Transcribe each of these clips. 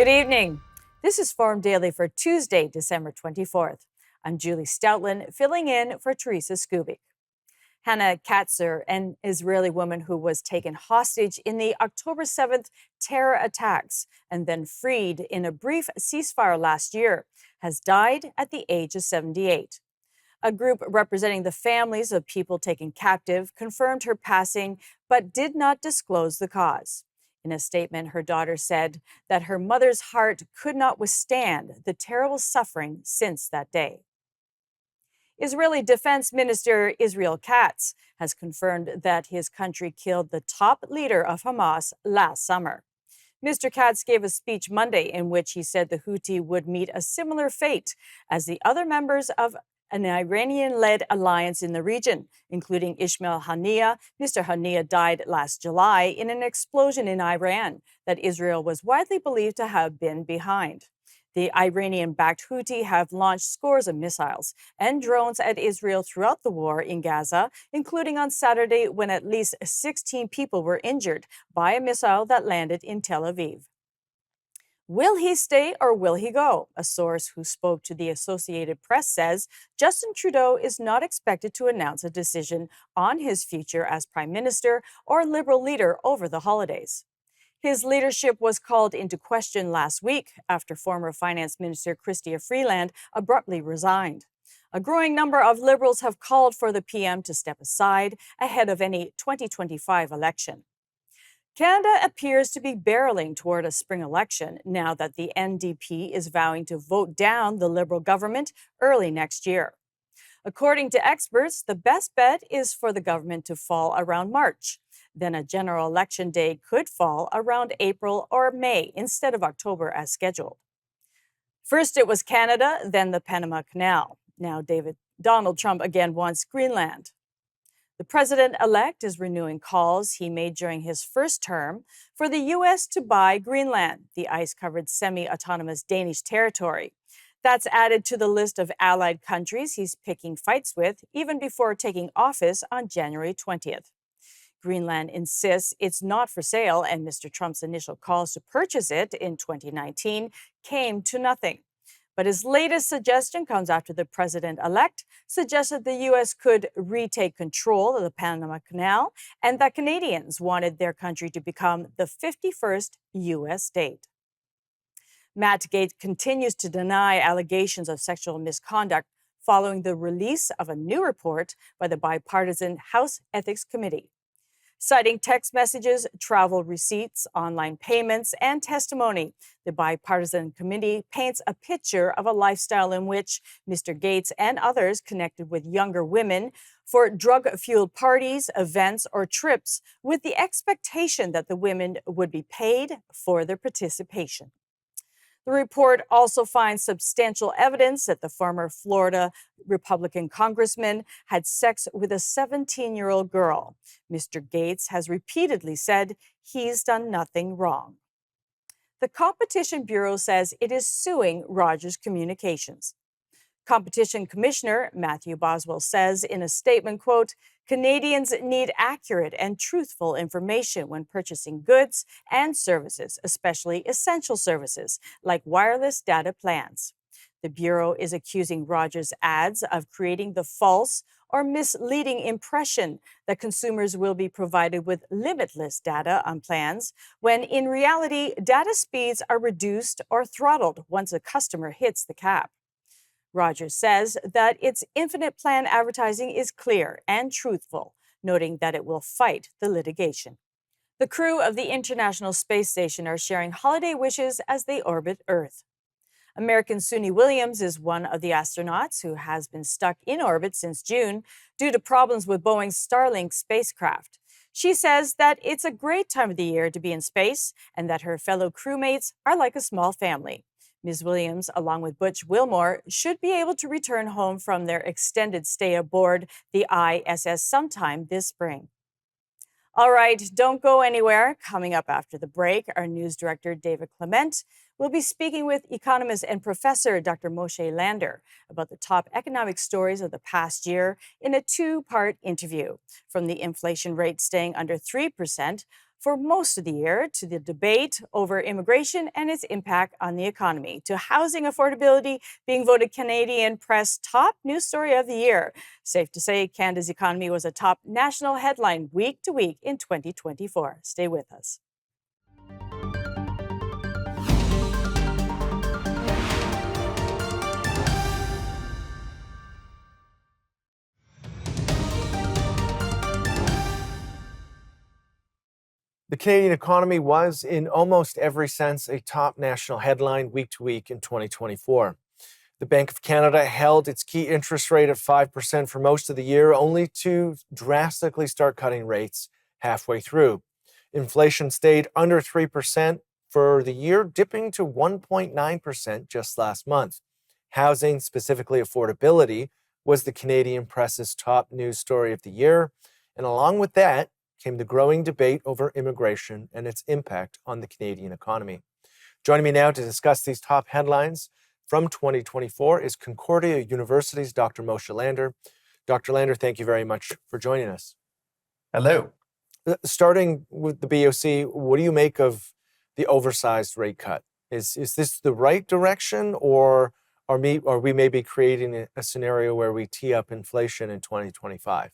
Good evening. This is Forum Daily for Tuesday, December 24th. I'm Julie Stoutland, filling in for Teresa Skubik. Hannah Katzer, an Israeli woman who was taken hostage in the October 7th terror attacks and then freed in a brief ceasefire last year, has died at the age of 78. A group representing the families of people taken captive confirmed her passing, but did not disclose the cause. In a statement, her daughter said that her mother's heart could not withstand the terrible suffering since that day. Israeli Defense Minister Israel Katz has confirmed that his country killed the top leader of Hamas last summer. Mr. Katz gave a speech Monday in which he said the Houthi would meet a similar fate as the other members of an Iranian-led alliance in the region, including Ismail Haniyeh. Mr. Haniyeh died last July in an explosion in Iran that Israel was widely believed to have been behind. The Iranian-backed Houthi have launched scores of missiles and drones at Israel throughout the war in Gaza, including on Saturday when at least 16 people were injured by a missile that landed in Tel Aviv. Will he stay or will he go? A source who spoke to the Associated Press says Justin Trudeau is not expected to announce a decision on his future as prime minister or Liberal leader over the holidays. His leadership was called into question last week after former Finance Minister Chrystia Freeland abruptly resigned. A growing number of Liberals have called for the PM to step aside ahead of any 2025 election. Canada appears to be barreling toward a spring election now that the NDP is vowing to vote down the Liberal government early next year. According to experts, the best bet is for the government to fall around March. Then a general election day could fall around April or May instead of October as scheduled. First it was Canada, then the Panama Canal. Now Donald Trump again wants Greenland. The president-elect is renewing calls he made during his first term for the U.S. to buy Greenland, the ice-covered semi-autonomous Danish territory. That's added to the list of allied countries he's picking fights with even before taking office on January 20th. Greenland insists it's not for sale, and Mr. Trump's initial calls to purchase it in 2019 came to nothing. But his latest suggestion comes after the president-elect suggested the U.S. could retake control of the Panama Canal and that Canadians wanted their country to become the 51st U.S. state. Matt Gaetz continues to deny allegations of sexual misconduct following the release of a new report by the bipartisan House Ethics Committee. Citing text messages, travel receipts, online payments, and testimony, the bipartisan committee paints a picture of a lifestyle in which Mr. Gaetz and others connected with younger women for drug-fueled parties, events, or trips with the expectation that the women would be paid for their participation. The report also finds substantial evidence that the former Florida Republican congressman had sex with a 17-year-old girl. Mr. Gaetz has repeatedly said he's done nothing wrong. The Competition Bureau says it is suing Rogers Communications. Competition Commissioner Matthew Boswell says in a statement, quote, Canadians need accurate and truthful information when purchasing goods and services, especially essential services like wireless data plans. The Bureau is accusing Rogers ads of creating the false or misleading impression that consumers will be provided with limitless data on plans, when in reality, data speeds are reduced or throttled once a customer hits the cap. Rogers says that its infinite plan advertising is clear and truthful, noting that it will fight the litigation. The crew of the International Space Station are sharing holiday wishes as they orbit Earth. American Suni Williams is one of the astronauts who has been stuck in orbit since June due to problems with Boeing's Starlink spacecraft. She says that it's a great time of the year to be in space and that her fellow crewmates are like a small family. Ms. Williams, along with Butch Wilmore, should be able to return home from their extended stay aboard the ISS sometime this spring. All right, don't go anywhere. Coming up after the break, our news director, David Clement, will be speaking with economist and professor Dr. Moshe Lander about the top economic stories of the past year in a two-part interview, from the inflation rate staying under 3%, for most of the year, to the debate over immigration and its impact on the economy, to housing affordability being voted Canadian Press top news story of the year. Safe to say, Canada's economy was a top national headline week to week in 2024. Stay with us. The Canadian economy was, in almost every sense, a top national headline week to week in 2024. The Bank of Canada held its key interest rate at 5% for most of the year, only to drastically start cutting rates halfway through. Inflation stayed under 3% for the year, dipping to 1.9% just last month. Housing, specifically affordability, was the Canadian Press's top news story of the year, and along with that came the growing debate over immigration and its impact on the Canadian economy. Joining me now to discuss these top headlines from 2024 is Concordia University's Dr. Moshe Lander. Dr. Lander, thank you very much for joining us. Hello. Starting with the BOC, what do you make of the oversized rate cut? Is this the right direction, or are we maybe creating a scenario where we tee up inflation in 2025?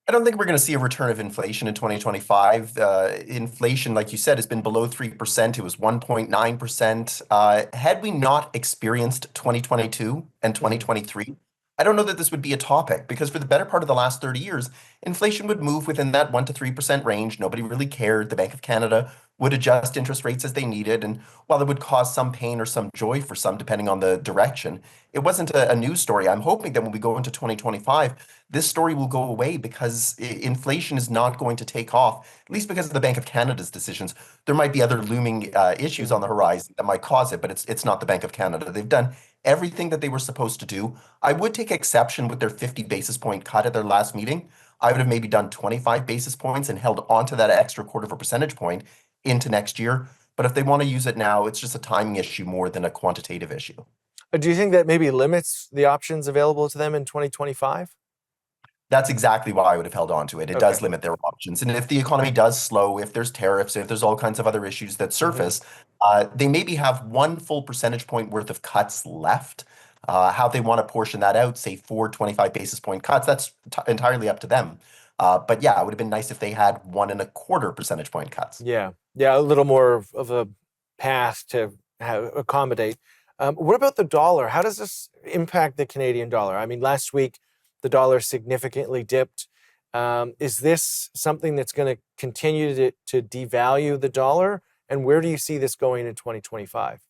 I don't think we're going to see a return of inflation in 2025. Inflation, like you said, has been below 3%. It was 1.9%. Had we not experienced 2022 and 2023, I don't know that this would be a topic, because for the better part of the last 30 years, inflation would move within that 1% to 3% range. Nobody really cared. The Bank of Canada would adjust interest rates as they needed. And while it would cause some pain or some joy for some, depending on the direction, it wasn't a news story. I'm hoping that when we go into 2025, this story will go away, because inflation is not going to take off, at least because of the Bank of Canada's decisions. There might be other looming issues on the horizon that might cause it, but it's not the Bank of Canada. They've done everything that they were supposed to do. I would take exception with their 50 basis point cut at their last meeting. I would have maybe done 25 basis points and held onto that extra quarter of a percentage point into next year. But if they want to use it now, it's just a timing issue more than a quantitative issue. Do you think that maybe limits the options available to them in 2025? That's exactly why I would have held on to it. It does limit their options. And if the economy does slow, if there's tariffs, if there's all kinds of other issues that surface, they maybe have one full percentage point worth of cuts left. How they want to portion that out, say 25 basis point cuts, that's entirely up to them. But yeah, it would have been nice if they had 1.25 percentage point cuts. Yeah, a little more of a path to accommodate. What about the dollar? How does this impact the Canadian dollar? I mean, last week, the dollar significantly dipped. Is this something that's going to continue to devalue the dollar? And where do you see this going in 2025?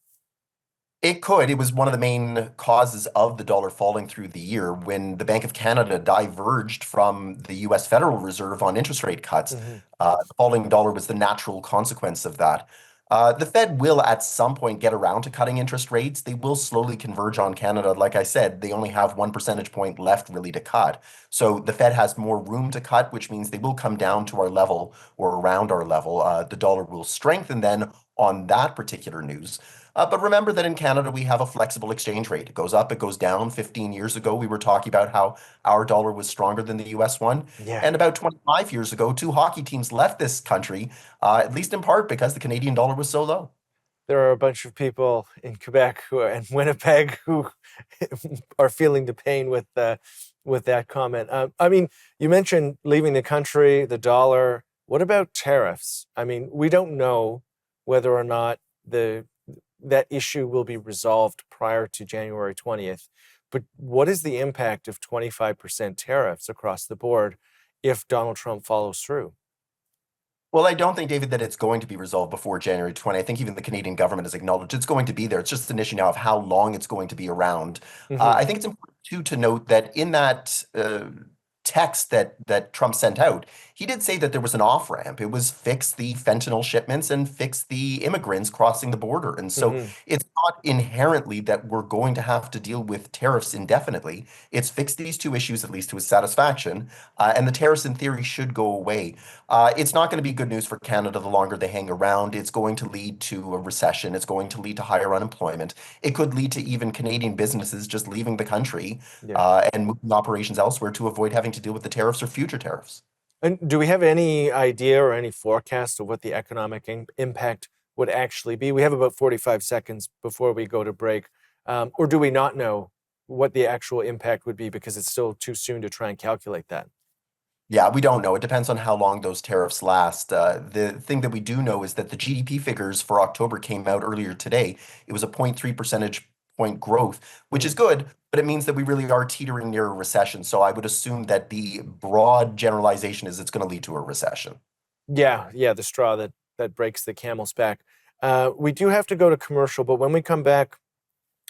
It could. It was one of the main causes of the dollar falling through the year when the Bank of Canada diverged from the US Federal Reserve on interest rate cuts. The falling dollar was the natural consequence of that. The Fed will at some point get around to cutting interest rates. They will slowly converge on Canada. Like I said, they only have 1 percentage point left really to cut. So the Fed has more room to cut, which means they will come down to our level or around our level. The dollar will strengthen then on that particular news. But remember that in Canada, we have a flexible exchange rate. It goes up, it goes down. 15 years ago, we were talking about how our dollar was stronger than the US one. Yeah. And about 25 years ago, 2 hockey teams left this country, at least in part because the Canadian dollar was so low. There are a bunch of people in Quebec and Winnipeg who are feeling the pain with that comment. I mean, you mentioned leaving the country, the dollar. What about tariffs? I mean, we don't know whether or not that issue will be resolved prior to January 20th. But what is the impact of 25% tariffs across the board if Donald Trump follows through? Well, I don't think, David, that it's going to be resolved before January 20. I think even the Canadian government has acknowledged it's going to be there. It's just an issue now of how long it's going to be around. I think it's important, too, to note that in that text that Trump sent out, he did say that there was an off-ramp. It was fix the fentanyl shipments and fix the immigrants crossing the border. And so it's not inherently that we're going to have to deal with tariffs indefinitely. It's fix these 2 issues, at least to his satisfaction, and the tariffs in theory should go away. It's not going to be good news for Canada the longer they hang around. It's going to lead to a recession. It's going to lead to higher unemployment. It could lead to even Canadian businesses just leaving the country and moving operations elsewhere to avoid having to deal with the tariffs or future tariffs. And do we have any idea or any forecast of what the economic impact would actually be? We have about 45 seconds before we go to break. Or do we not know what the actual impact would be because it's still too soon to try and calculate that? Yeah, we don't know. It depends on how long those tariffs last. The thing that we do know is that the GDP figures for October came out earlier today. It was a 0.3 percentage point growth, which is Mm. good, but it means that we really are teetering near a recession. So I would assume that the broad generalization is it's going to lead to a recession. Yeah, yeah, the straw that breaks the camel's back. We do have to go to commercial, but when we come back,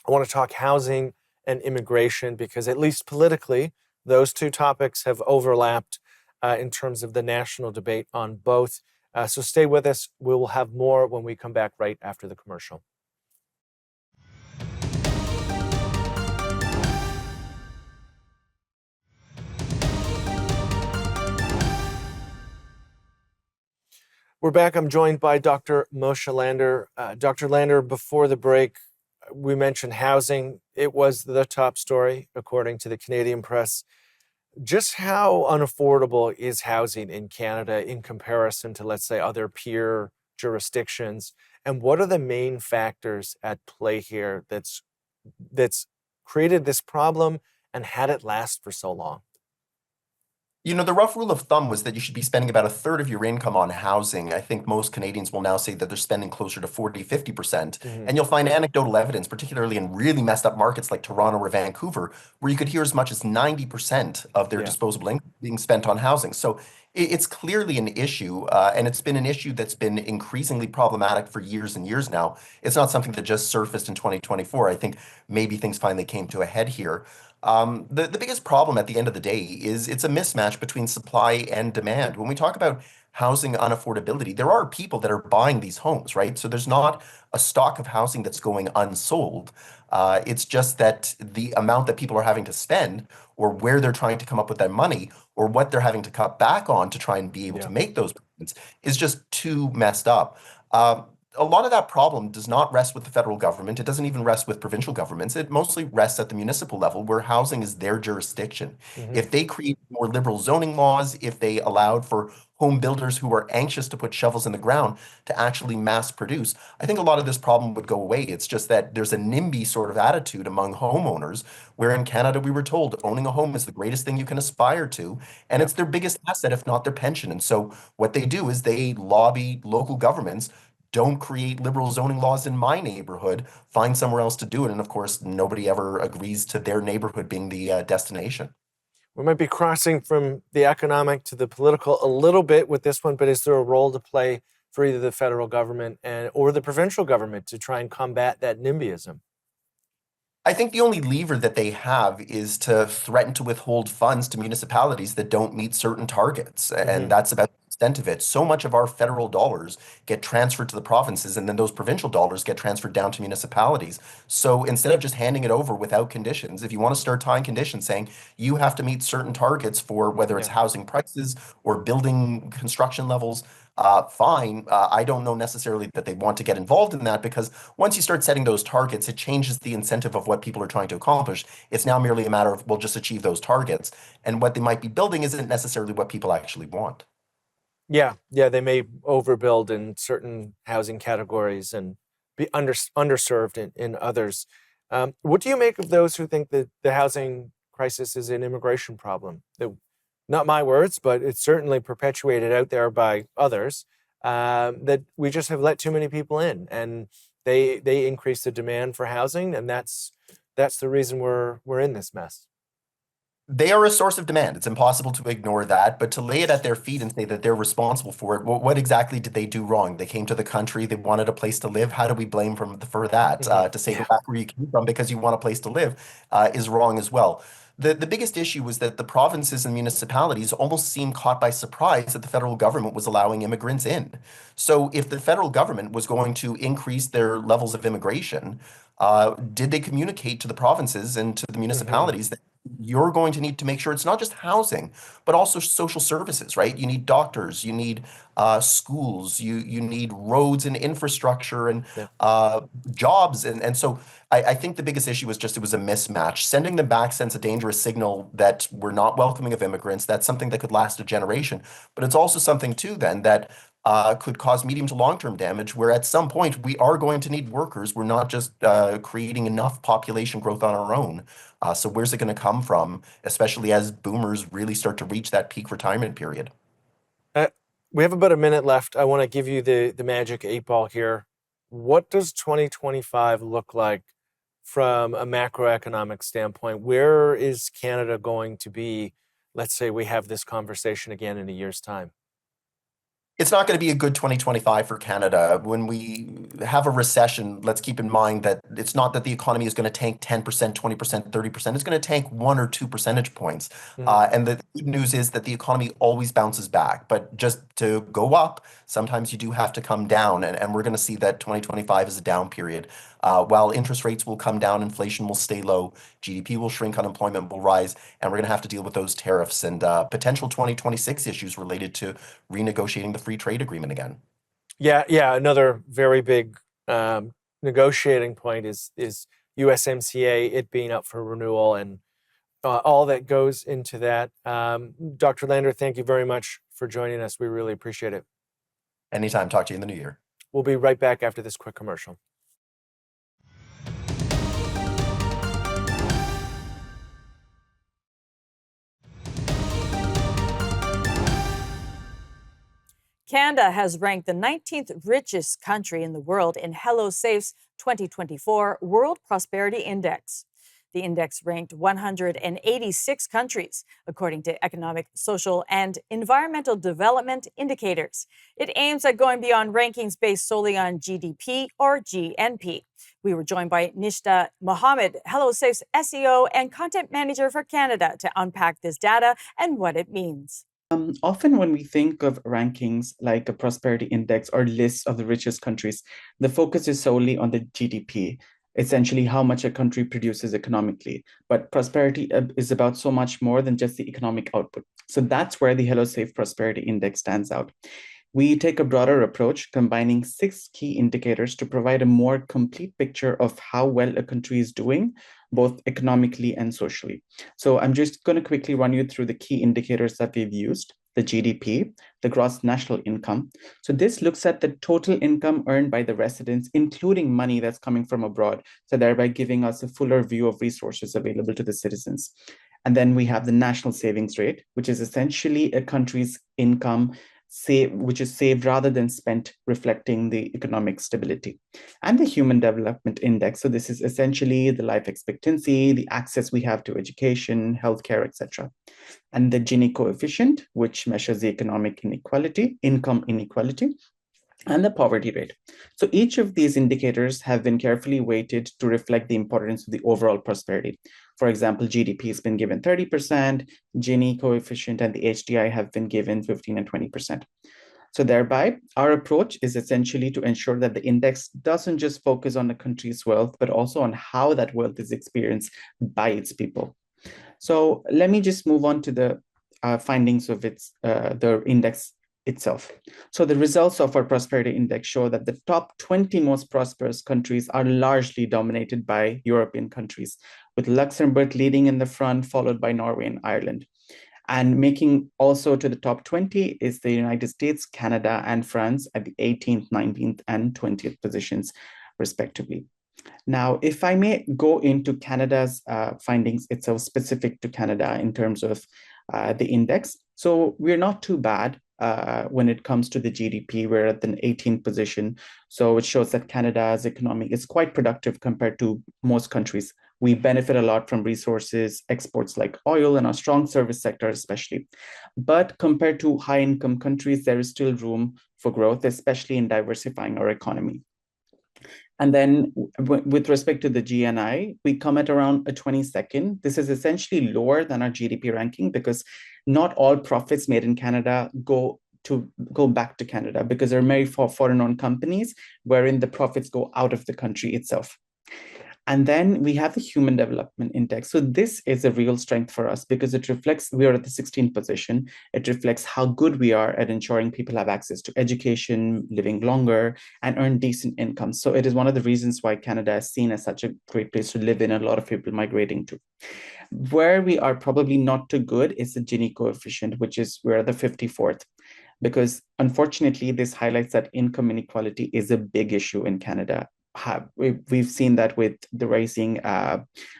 I want to talk housing and immigration because, at least politically, those two topics have overlapped in terms of the national debate on both. So stay with us. We will have more when we come back right after the commercial. We're back. I'm joined by Dr. Moshe Lander. Dr. Lander, before the break, we mentioned housing. It was the top story, according to the Canadian press. Just how unaffordable is housing in Canada in comparison to, let's say, other peer jurisdictions? And what are the main factors at play here that's created this problem and had it last for so long? You know, the rough rule of thumb was that you should be spending about a third of your income on housing. I think most Canadians will now say that they're spending closer to 40, 50%. Hmm. And you'll find anecdotal evidence, particularly in really messed up markets like Toronto or Vancouver, where you could hear as much as 90% of their Yeah. disposable income being spent on housing. So it's clearly an issue, and it's been an issue that's been increasingly problematic for years and years now. It's not something that just surfaced in 2024. I think maybe things finally came to a head here. The biggest problem at the end of the day is it's a mismatch between supply and demand. When we talk about housing unaffordability, there are people that are buying these homes, right? So there's not a stock of housing that's going unsold. It's just that the amount that people are having to spend, or where they're trying to come up with that money, or what they're having to cut back on to try and be able to Yeah. make those payments, is just too messed up. A lot of that problem does not rest with the federal government. It doesn't even rest with provincial governments. It mostly rests at the municipal level where housing is their jurisdiction. Hmm. If they create more liberal zoning laws, if they allowed for home builders who are anxious to put shovels in the ground to actually mass produce, I think a lot of this problem would go away. It's just that there's a NIMBY sort of attitude among homeowners, where in Canada we were told owning a home is the greatest thing you can aspire to, and Yeah. it's their biggest asset, if not their pension. And so what they do is they lobby local governments, don't create liberal zoning laws in my neighborhood, find somewhere else to do it. And of course, nobody ever agrees to their neighborhood being the destination. We might be crossing from the economic to the political a little bit with this one, but is there a role to play for either the federal government or the provincial government to try and combat that NIMBYism? I think the only lever that they have is to threaten to withhold funds to municipalities that don't meet certain targets. Hmm. And that's about the extent of it. So much of our federal dollars get transferred to the provinces, and then those provincial dollars get transferred down to municipalities. So instead of just handing it over without conditions, if you want to start tying conditions saying you have to meet certain targets for whether it's Yeah. housing prices or building construction levels, fine. I don't know necessarily that they want to get involved in that, because once you start setting those targets, it changes the incentive of what people are trying to accomplish. It's now merely a matter of, we'll just achieve those targets. And what they might be building isn't necessarily what people actually want. Yeah, yeah, they may overbuild in certain housing categories and be underserved in others. What do you make of those who think that the housing crisis is an immigration problem? Not my words, but it's certainly perpetuated out there by others, that we just have let too many people in, and they increase the demand for housing, and that's the reason we're in this mess. They are a source of demand. It's impossible to ignore that, but to lay it at their feet and say that they're responsible for it, what exactly did they do wrong? They came to the country, they wanted a place to live. How do we blame them for that? Hmm. To say go Yeah, back where you came from because you want a place to live is wrong as well. The biggest issue was that the provinces and municipalities almost seemed caught by surprise that the federal government was allowing immigrants in. So if the federal government was going to increase their levels of immigration, did they communicate to the provinces and to the Hmm. municipalities that you're going to need to make sure it's not just housing, but also social services, right? You need doctors, you need schools, you need roads and infrastructure and Yeah. uh, jobs, and so I think the biggest issue was just it was a mismatch. Sending them back sends a dangerous signal that we're not welcoming of immigrants. That's something that could last a generation, but it's also something too then that could cause medium to long-term damage, where at some point we are going to need workers. We're not just creating enough population growth on our own. So where's it going to come from, especially as boomers really start to reach that peak retirement period? Uh, we have about a minute left. I want to give you the magic 8 ball here. What does 2025 look like from a macroeconomic standpoint? Where is Canada going to be? Let's say we have this conversation again in a year's time. It's not going to be a good 2025 for Canada. When we have a recession, let's keep in mind that it's not that the economy is going to tank 10%, 20%, 30%. It's going to tank 1 or 2 percentage points. Mhm. And the good news is that the economy always bounces back. But just to go up, sometimes you do have to come down. And we're going to see that 2025 is a down period. While interest rates will come down, inflation will stay low, GDP will shrink, unemployment will rise, and we're going to have to deal with those tariffs and potential 2026 issues related to renegotiating the free trade agreement again. Yeah, yeah. Another very big negotiating point is USMCA, it being up for renewal, and all that goes into that. Dr. Lander, thank you very much for joining us. We really appreciate it. Anytime. Talk to you in the new year. We'll be right back after this quick commercial. Canada has ranked the 19th richest country in the world in HelloSafe's 2024 World Prosperity Index. The index ranked 186 countries, according to economic, social, and environmental development indicators. It aims at going beyond rankings based solely on GDP or GNP. We were joined by Nishta Mohammed, HelloSafe's SEO and content manager for Canada, to unpack this data and what it means. Often, when we think of rankings like a prosperity index or list of the richest countries, the focus is solely on the GDP, essentially how much a country produces economically. But prosperity is about so much more than just the economic output. So that's where the Hello Safe Prosperity Index stands out. We take a broader approach, combining 6 key indicators to provide a more complete picture of how well a country is doing, both economically and socially. So I'm just going to quickly run you through the key indicators that we've used: the GDP, the gross national income. So this looks at the total income earned by the residents, including money that's coming from abroad, so thereby giving us a fuller view of resources available to the citizens. And then we have the national savings rate, which is essentially a country's income which is saved rather than spent, reflecting the economic stability. And the Human Development Index. So this is essentially the life expectancy, the access we have to education, healthcare, etc. And the Gini coefficient, which measures the economic inequality, income inequality, and the poverty rate. So each of these indicators have been carefully weighted to reflect the importance of the overall prosperity. For example, GDP has been given 30%, Gini coefficient and the HDI have been given 15 and 20%. So thereby, our approach is essentially to ensure that the index doesn't just focus on a country's wealth, but also on how that wealth is experienced by its people. So let me just move on to the findings of the index itself. So the results of our prosperity index show that the top 20 most prosperous countries are largely dominated by European countries, with Luxembourg leading in the front, followed by Norway and Ireland. And making also to the top 20 is the United States, Canada, and France at the 18th, 19th, and 20th positions, respectively. Now, if I may go into Canada's findings itself, specific to Canada in terms of the index. So we're not too bad when it comes to the GDP. We're at the 18th position. So it shows that Canada's economy is quite productive compared to most countries. We benefit a lot from resources, exports like oil, and our strong service sector especially. But compared to high-income countries, there is still room for growth, especially in diversifying our economy. And then with respect to the GNI, we come at around a 22nd. This is essentially lower than our GDP ranking because not all profits made in Canada go back to Canada, because they're made for foreign-owned companies wherein the profits go out of the country itself. And then we have the Human Development Index. So this is a real strength for us because it reflects we are at the 16th position. It reflects how good we are at ensuring people have access to education, living longer, and earn decent incomes. So it is one of the reasons why Canada is seen as such a great place to live in, and a lot of people migrating to. Where we are probably not too good is the Gini coefficient, which is we're the 54th. Because unfortunately, this highlights that income inequality is a big issue in Canada. We've seen that with the rising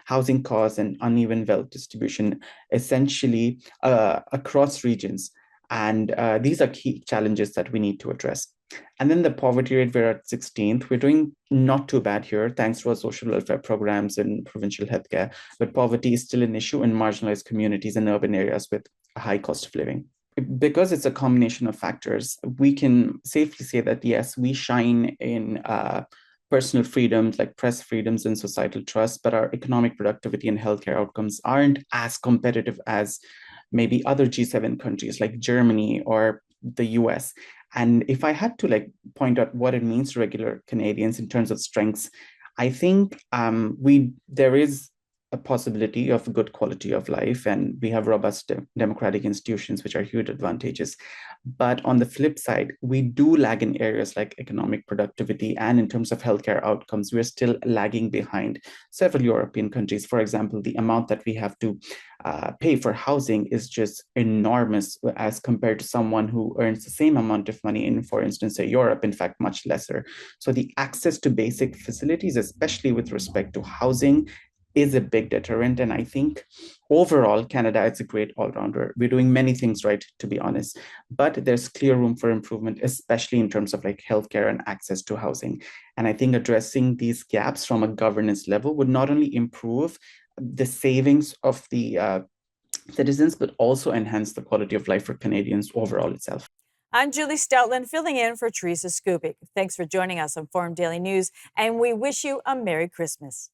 housing costs and uneven wealth distribution, essentially across regions. And these are key challenges that we need to address. And then the poverty rate, we're at 16th. We're doing not too bad here, thanks to our social welfare programs and provincial healthcare. But poverty is still an issue in marginalized communities and urban areas with a high cost of living. Because it's a combination of factors, we can safely say that, yes, we shine in personal freedoms like press freedoms and societal trust, but our economic productivity and healthcare outcomes aren't as competitive as maybe other G7 countries like Germany or the US. And if I had to point out what it means to regular Canadians in terms of strengths, I think there is a possibility of good quality of life, and we have robust democratic institutions, which are huge advantages. But on the flip side, we do lag in areas like economic productivity, and in terms of healthcare outcomes, we're still lagging behind several European countries. For example, the amount that we have to pay for housing is just enormous as compared to someone who earns the same amount of money in, for instance, say Europe, in fact, much lesser. So the access to basic facilities, especially with respect to housing, is a big deterrent. And I think overall, Canada is a great all-rounder. We're doing many things right, to be honest, but there's clear room for improvement, especially in terms of healthcare and access to housing. And I think addressing these gaps from a governance level would not only improve the savings of the citizens, but also enhance the quality of life for Canadians overall itself. I'm Julie Stoutland, filling in for Teresa Skubik. Thanks for joining us on Forum Daily News, and we wish you a Merry Christmas.